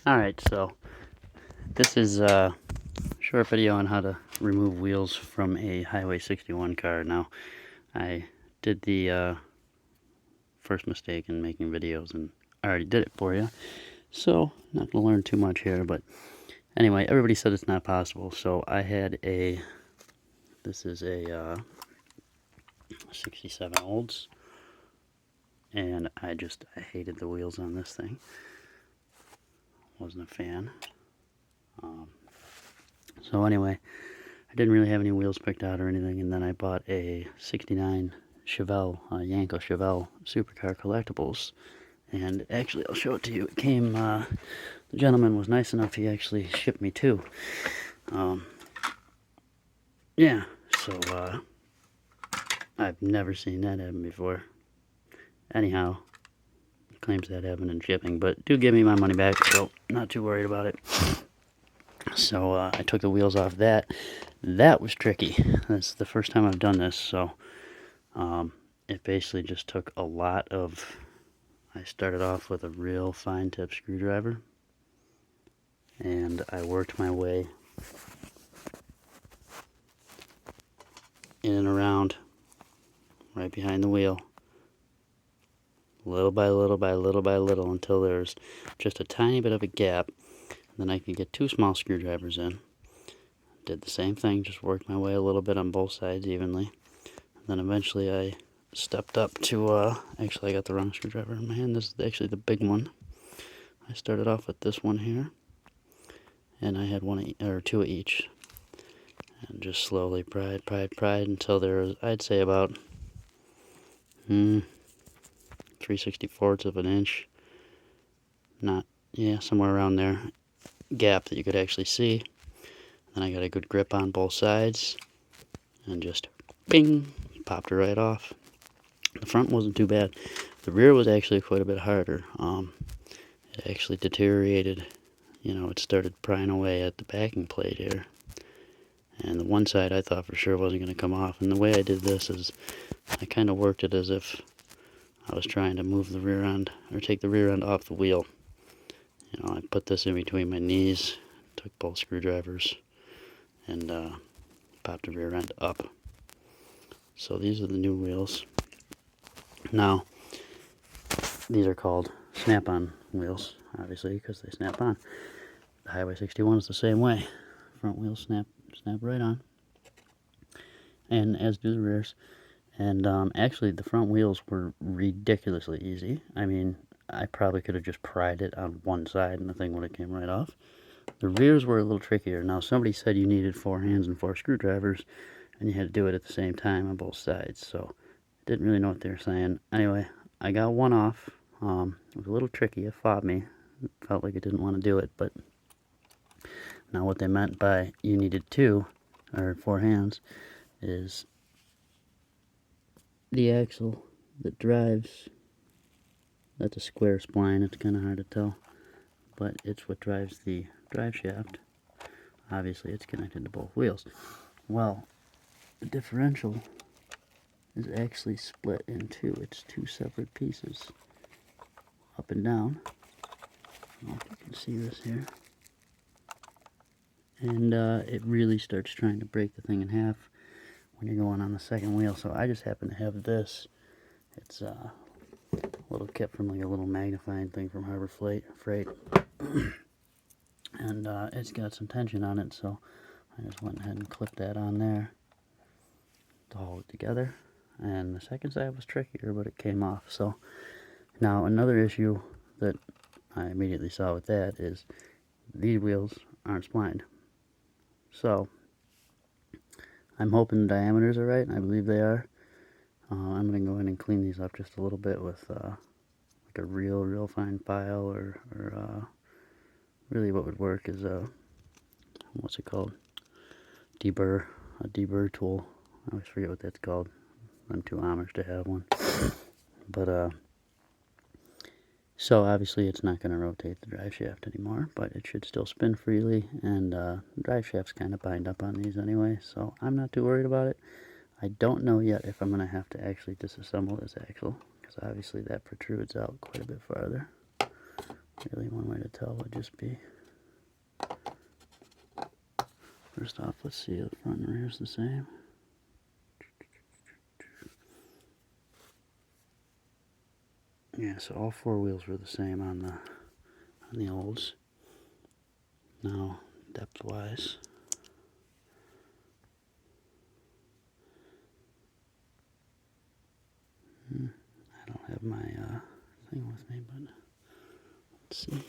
Alright, so this is a short video on how to remove wheels from a Highway 61 car. Now, I did the first mistake in making videos and I already did it for you, so not going to learn too much here, but anyway, everybody said it's not possible, so I had this is a 67 Olds, and I hated the wheels on this thing. Wasn't a fan. So anyway, I didn't really have any wheels picked out or anything, and then I bought a 69 Chevelle, Yanko Chevelle Supercar Collectibles, and actually I'll show it to you. It came, the gentleman was nice enough, he actually shipped me two. Yeah, so I've never seen that happen before. Anyhow, claims that happened in shipping, but do give me my money back, so not too worried about it. So I took the wheels off that. That was tricky. That's the first time I've done this, so it basically just took a lot of... I started off with a real fine tip screwdriver, and I worked my way in and around right behind the wheel, little by little by little by little, until there's just a tiny bit of a gap. Then I could get two small screwdrivers in. Did the same thing, just worked my way a little bit on both sides evenly. Then eventually I stepped up to, actually I got the wrong screwdriver in my hand. This is actually the big one. I started off with this one here, and I had two of each. And just slowly pried until there was, I'd say, about 3/64 of an inch. Somewhere around there. Gap that you could actually see. Then I got a good grip on both sides, and just bing, popped it right off. The front wasn't too bad. The rear was actually quite a bit harder. It actually deteriorated. You know, it started prying away at the backing plate here. And the one side I thought for sure wasn't going to come off. And the way I did this is I kind of worked it as if I was trying to move the rear end, or take the rear end off the wheel. You know, I put this in between my knees, took both screwdrivers, and popped the rear end up. So these are the new wheels. Now, these are called snap-on wheels, obviously, because they snap on. The Highway 61 is the same way. Front wheels snap right on, and as do the rears. And actually, the front wheels were ridiculously easy. I mean, I probably could have just pried it on one side and the thing would have came right off. The rears were a little trickier. Now, somebody said you needed 4 hands and 4 screwdrivers, and you had to do it at the same time on both sides. So, I didn't really know what they were saying. Anyway, I got one off. It was a little tricky. It fought me. It felt like it didn't want to do it, but now what they meant by you needed 2 or 4 hands is the axle that drives. That's a square spline. It's kind of hard to tell, but it's what drives the drive shaft. Obviously, it's connected to both wheels. Well, the differential is actually split in two. It's 2 separate pieces, up and down. I don't know if you can see this here. And it really starts trying to break the thing in half when you're going on the second wheel. So I just happen to have this. It's a little kit from like a little magnifying thing from Harbor Freight. And it's got some tension on it, so I just went ahead and clipped that on there to hold it together. And the second side was trickier, but it came off. So now another issue that I immediately saw with that is these wheels aren't splined. So I'm hoping the diameters are right, and I believe they are. I'm going to go ahead and clean these up just a little bit with like a real fine file, or really what would work is what's it called? A deburr tool. I always forget what that's called. I'm too Amish to have one. But so obviously it's not going to rotate the drive shaft anymore, but it should still spin freely, and the drive shaft's kind of bind up on these anyway, so I'm not too worried about it. I don't know yet if I'm going to have to actually disassemble this axle, because obviously that protrudes out quite a bit farther. Really one way to tell would just be, first off, let's see if the front and rear is the same. Yeah, so all four wheels were the same on the olds. Now, depth-wise, I don't have my thing with me, but let's see.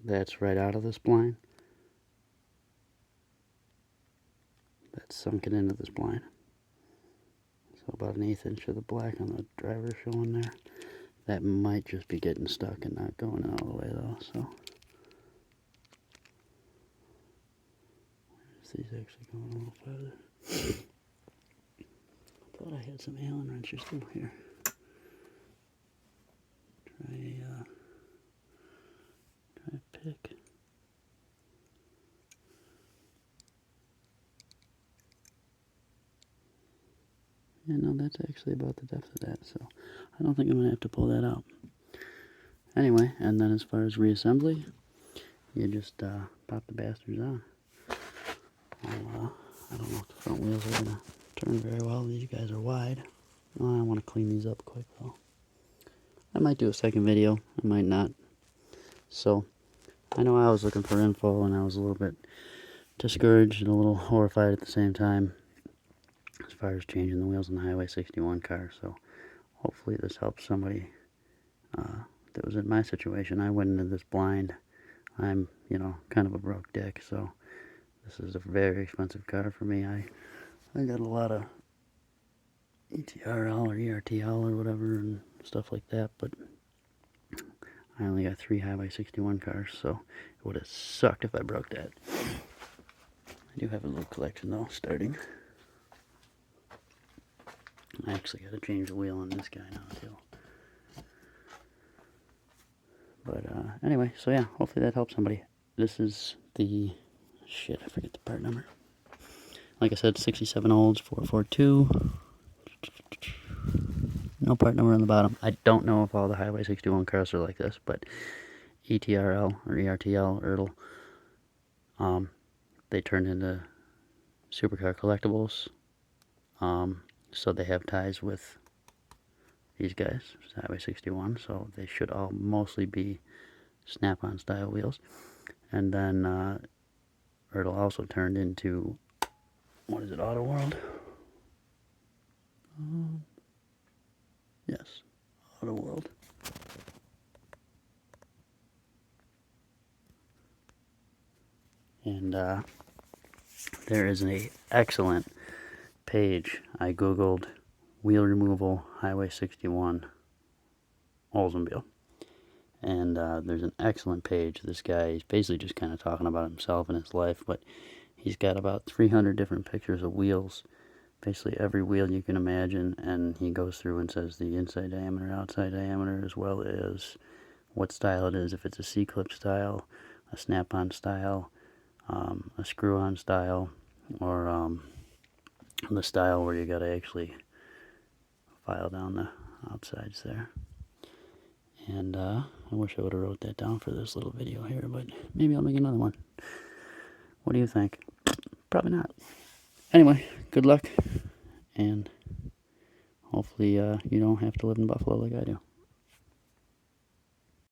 That's right out of the spline. That's sunken into the spline. So about an 1/8 inch of the black on the driver showing there. That might just be getting stuck and not going all the way though, so. These actually going a little farther. I thought I had some Allen wrenches through here. Try a pick. Yeah, no, that's actually about the depth of that, so I don't think I'm going to have to pull that out. Anyway, and then as far as reassembly, you just pop the bastards on. I don't know if the front wheels are going to turn very well. These guys are wide. I want to clean these up quick though. I might do a second video, I might not. So, I know I was looking for info and I was a little bit discouraged and a little horrified at the same time as far as changing the wheels on the Highway 61 car. So, hopefully this helps somebody that was in my situation. I went into this blind. I'm, kind of a broke dick, so this is a very expensive car for me. I got a lot of ETRL or ERTL or whatever and stuff like that, but I only got 3 Highway 61 cars, so it would have sucked if I broke that. I do have a little collection though, starting. I actually got to change the wheel on this guy now too. But anyway, so yeah, hopefully that helps somebody. This is the, shit, I forget the part number. Like I said, 67 olds, 442. No part number on the bottom. I don't know if all the Highway 61 cars are like this, but ETRL or ERTL, they turned into supercar collectibles. So they have ties with these guys, Highway 61, so they should all mostly be snap-on style wheels. And then ERTL also turned into, what is it, Auto World? Yes, Auto World. And there is an excellent page. I googled wheel removal Highway 61 Oldsmobile. And there's an excellent page. This guy is basically just kind of talking about himself and his life, but he's got about 300 different pictures of wheels. Basically every wheel you can imagine, and he goes through and says the inside diameter, outside diameter, as well as what style it is, if it's a C-clip style, a snap-on style, a screw-on style, or the style where you got to actually file down the outsides there. And I wish I would have wrote that down for this little video here, but maybe I'll make another one. What do you think? Probably not. Anyway, good luck, and hopefully you don't have to live in Buffalo like I do.